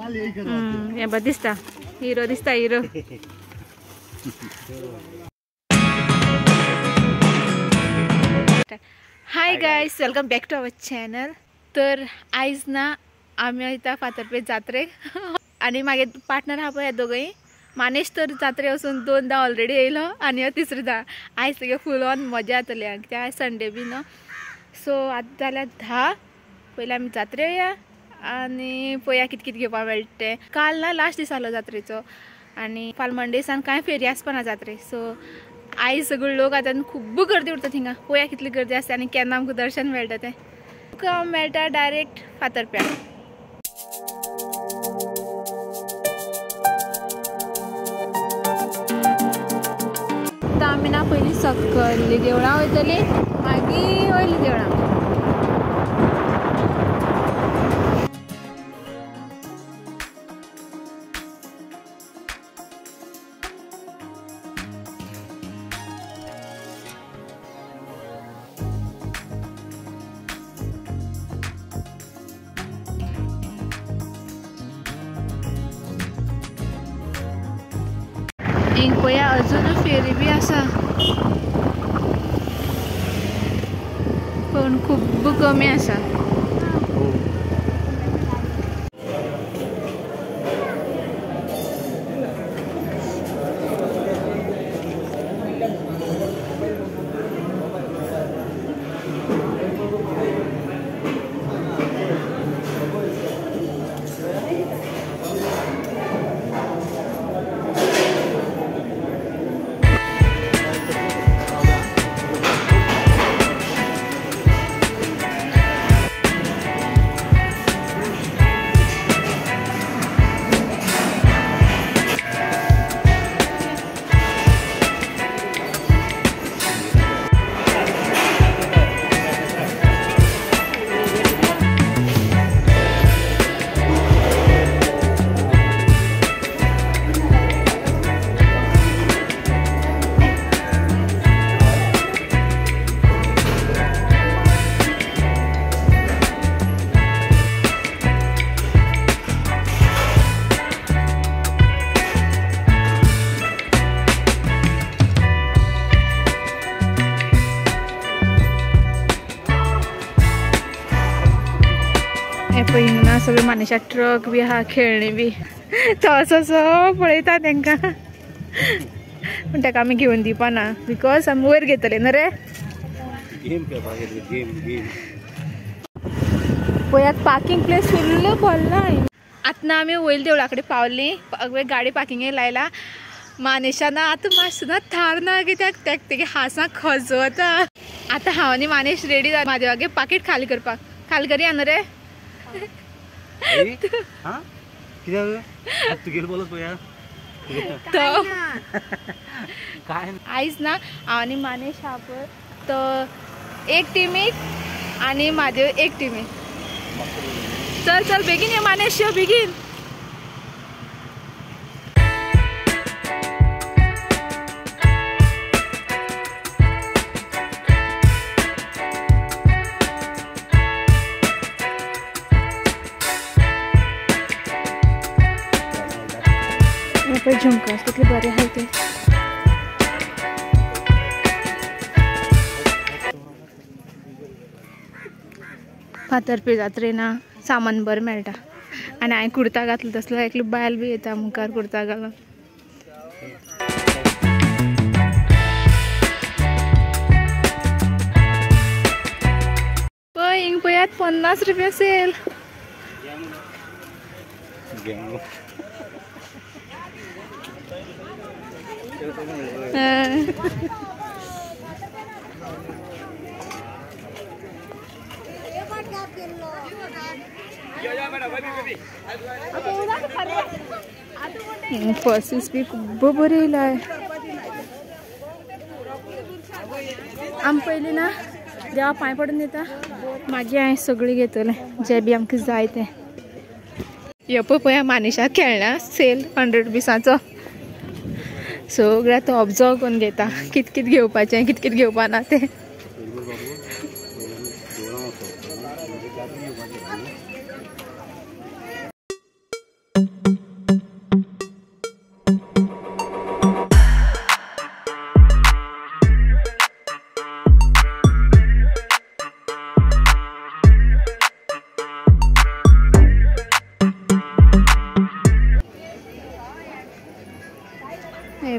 हे बघ दिसता हिरो दिसता hero. Hi guys, welcome back to our channel. तर आयज ना आम्ही इथं फातर्पेट जात्रेक आणि मागे पार्टनर हा पळय दोघंही. मानेश तर जात्रे वचून 2दा ऑलरेडी येयलो आणि तिसरीदा. आयज सगळे फुल ऑन मजा जातली. त्या संडे बी न्हू. सो आतां जाल्यार 10. पयलीं आमी जात्रे या आणि पळया कित कित घेवपा मेळटा. काल ना लास्ट दीस आसलो जात्रेचो आणि फाल मंडे सान कांय फेरी आसपाना जात्रे. सो आयज सगळे लोक आतां खूब गर्दी उरता थिंगा. पळया कितली गर्दी आसता आनी केन्ना आमकां दर्शन मेळटा तें. तुका मेळटा डायरेक्ट फातर्प्यां. आतां आमी ना पयलीं सकयल्ली देवळां वयतली मागीर वयली देवळां. पळया अजून फेरी बी आसा पण खूब कमी आसा. हिंगा सगळे मानेशा ट्रक बी आहा, खेळणी बी. तो असो पळयता तांकां पूण ताका आमी घेवन दिवपा ना बिकॉज आमी वयर घेतले न्हू रे. पळयात पार्किंग प्लेस फुल्ल भरला. आतां आमी वयर देवळा कडेन पावलीं. गाडी पार्किंगेक लायला. मानेशान आतां मातशें ना थार ना कित्याक तेगे हांसां खजवता. आतां हांव आनी मानेश रेडी जाला म्हादेवागे पाकीट खाली करपाक. खाली करी न्हू रे. आयज ना हांव आनी मानेश हा पळय तो एक टिमीक आनी म्हादेव एक टिमीक. चल चल बेगीन ये मानेश, यो बेगीन. झुमकास कितले बरे आहाय ते. फातर्पे जात्रेना सामान बरें मेळटा आनी हांवें कुर्ता घातलो तसलो एकलो बायल बी येता मुखार कुर्ता घालून. पळय हिंग पळयात 50 रुपया सेल. पर्सीस बी खूब बरी येयलाय. आमी पयलीं ना देवा पांय पडून येता मागीर हांवें सगळीं घेतलें जें बी आमकां जाय तें. हे पळया मानेशाक खेळना सेल 100 रुपीसाचो. सगळ्या तो ऑब्जर्व करून घेता कित कित घेवपाचें कित कित घेवपा ना तें.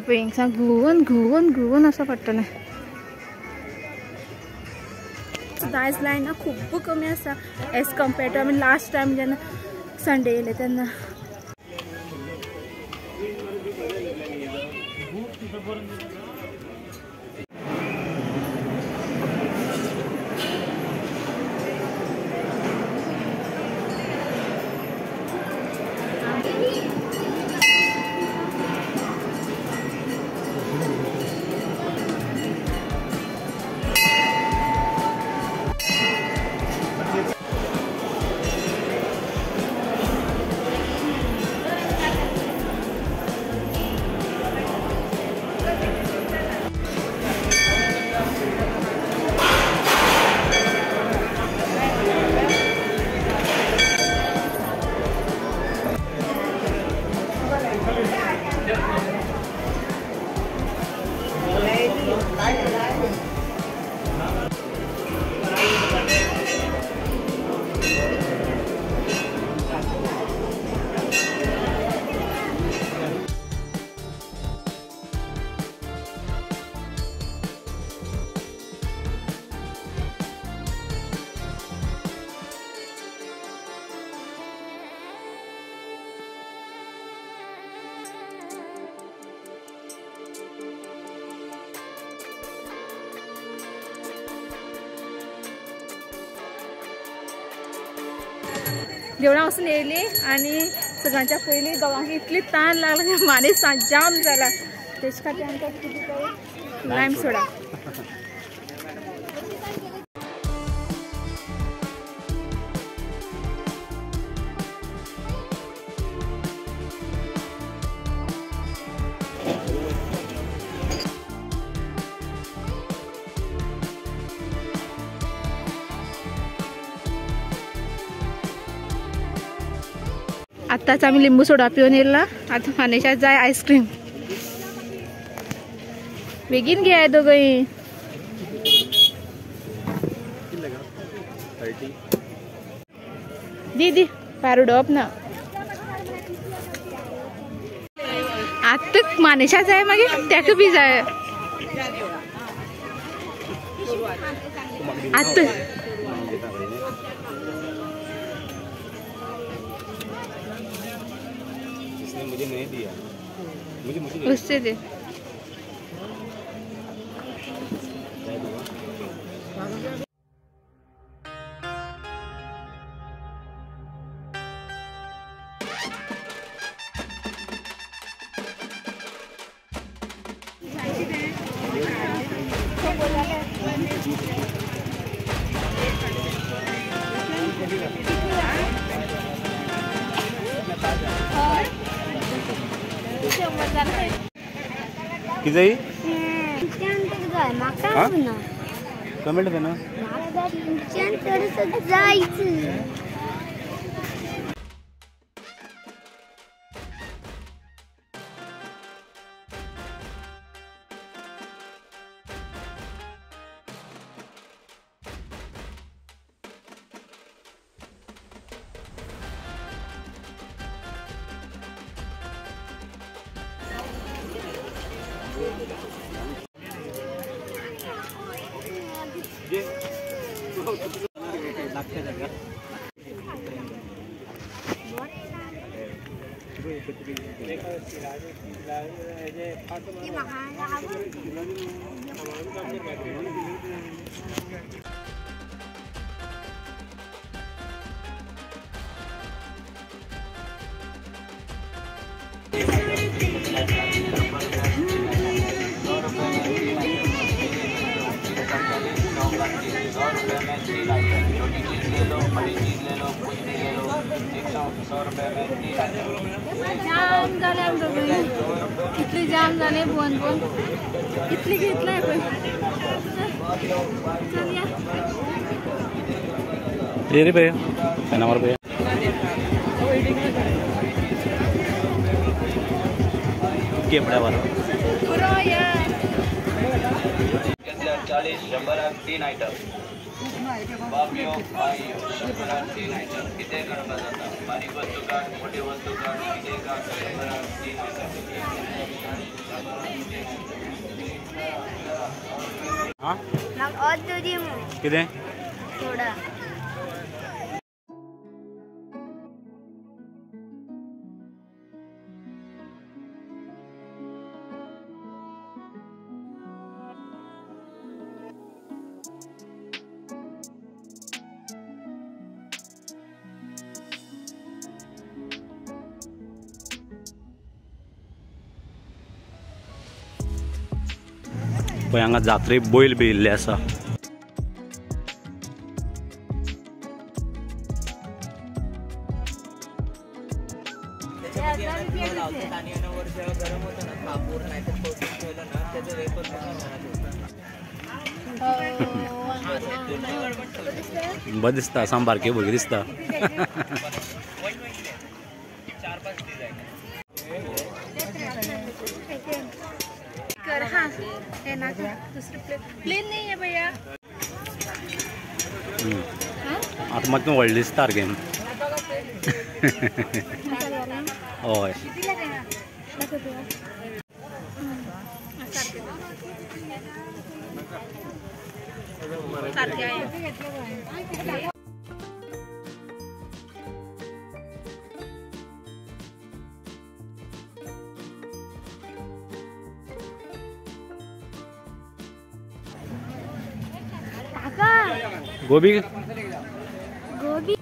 पळय हांगा घुंवून घुंवून घुंवून असं पडटलें. आयज लायन ना खूब कमी आसा एज कम्पेर्ड टू आमी लास्ट टायम जेन्ना संडे येयले तेन्ना. देवळा वचून येयली आनी सगळ्यांच्या पयलीं दोगांक इतली ताण लागला की मानेस जाम जाला. तेच खातीर आमकां कितें पळय लायम सोडा. आताच आम्ही लिंबू सोडा पिऊन येयला. आता मानेशात जाय आईस्क्रीम. बेगीन घे दोघंही. दी दी पार उडोवप ना. आता मानेशात जाय मागीर तेका बी जाय. आता मुझे नहीं दिया. मुझे उससे दे. किती कमेंट दे ना. जाम झाले कितली जाम झाले बोन बोन कितली घेतलाय पण ये रे भैया है नंबर भैया के बड़ा वाला पूरा यार 40 नंबर 3 आइटम किती थोडा पळय हांगा जात्रेक बैल बी इल्ले आसा. बरें दिसता साम बारके भुरगे दिसता. कर हाँ है ना दूसरी प्लेन नहीं है भैया. आता म्हाका व्हडलें दिसता सारकें. हय सारखे आहे. गोबी गोबी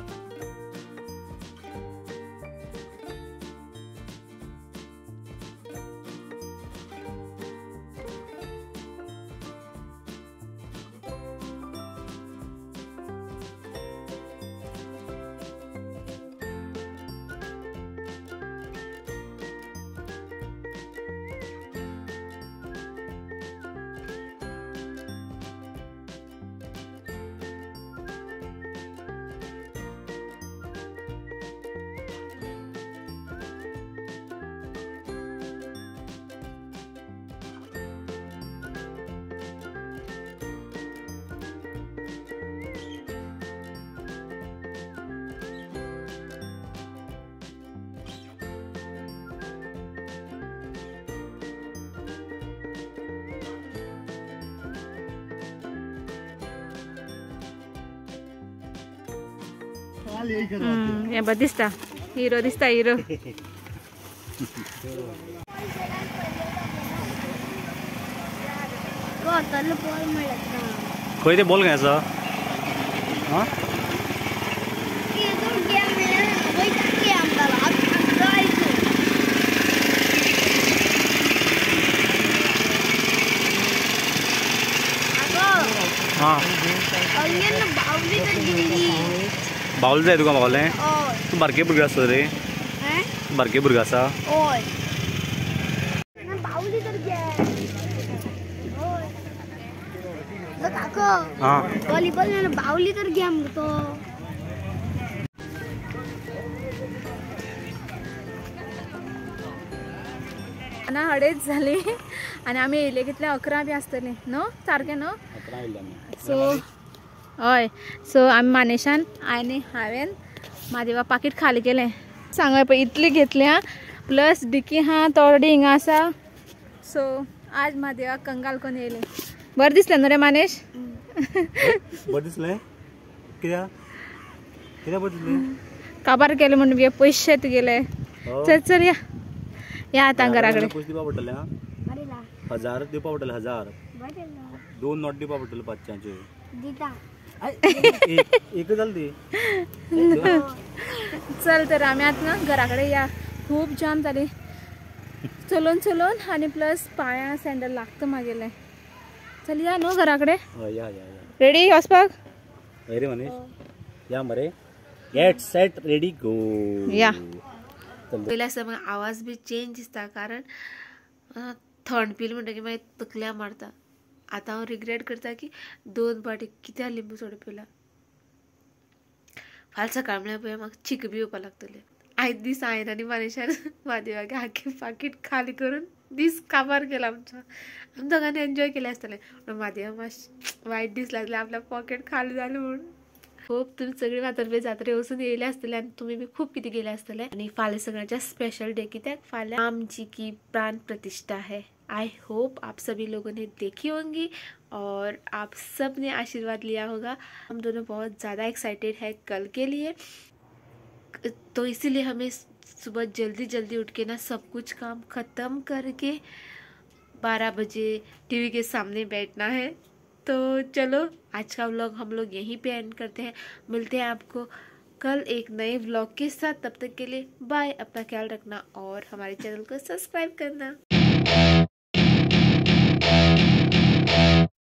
हे बघ दिसता हिरो दिसता हिरो. खंय ते बॉल घेयाचो. हां हां बावल जाय तुका बावलें. तूं बारके भुरगो आसा रे. बारके भुरगो आसा. हां व्हॉलीबॉल बावली तर घ्या मग तो. ना अडेच झाले आणि आम्ही येयले कितले 11 बी आसतले न्हू सारके न्हू. सो हय सो आमी मानेशान आनी हांवें म्हादेवा पाकीट खाली केलें. सांगा पळय इतली घेतल्या प्लस डिकी हा थोडी हिंगा आसा. सो आज म्हादेवा कंगाल कोन येयले. बरें दिसलें न्हू रे मानेश. बरें दिसलें. कित्याक कित्याक बरें दिसलें. काबार केले म्हणून तुगे पयशे तुगेले. चल चल या आता घरा कडेन. पयशे दिवपा पडटले. 1000 दिवपा पडटले. 1000 2 नोट दिवपा पडटले 500चे. एक जाल ती. चल तर आम्ही आता ना घराकडे या. खूप जाम जाली चलोन चलोन आणि प्लस पाया सँडल लागतं मागेले. चल या न्हू घराकडे. या रेडी वचपाक. रे मनीष या मरे. गेट सेट रेडी गो. या पयल्या असता म्हाका आवाज बी चेंज दिसता कारण थंड पील म्हणटकीर मागीर तकल्या मारता. आता हांव रिग्रेट करता की 2 पाटी कित्याक लिंबू सोडा पिला. फाल्यां सकाळ म्हळ्यार पळय म्हाका चीक बी येवपा लागतले. आयत दीस हांवें आनी मनीशान महादेवागे आख्खें पाकीट खाली करून दीस काबार केला आमचो. आमी दोगांनी एन्जॉय केलें आसतलें पूण महादेवा मातशें वायट दीस लागलें आपल्या पॉकेट खाली जालें म्हणून. होप तुम्ही सगळे फातर्पे जात्रे वचून येयले आसतले आनी तुमी बी खूब कितें केलें आसतलें. आनी फाल्यां सगळ्यांच्या स्पेशल डे कित्याक फाल्यां आमची की प्राण प्रतिष्ठा है. आई होप आप सभी लोगों ने देखी होंगी और आप सब ने आशीर्वाद लिया होगा. हम दोनों बहुत ज़्यादा एक्साइटेड है कल के लिए, तो इसीलिए हमें सुबह जल्दी जल्दी उठ के ना सब कुछ काम ख़त्म करके 12 बजे टीवी के सामने बैठना है. तो चलो आज का व्लॉग हम लोग यहीं पे एंड करते हैं. मिलते हैं आपको कल एक नए व्लॉग के साथ. तब तक के लिए बाय. अपना ख्याल रखना और हमारे चैनल को सब्सक्राइब करना.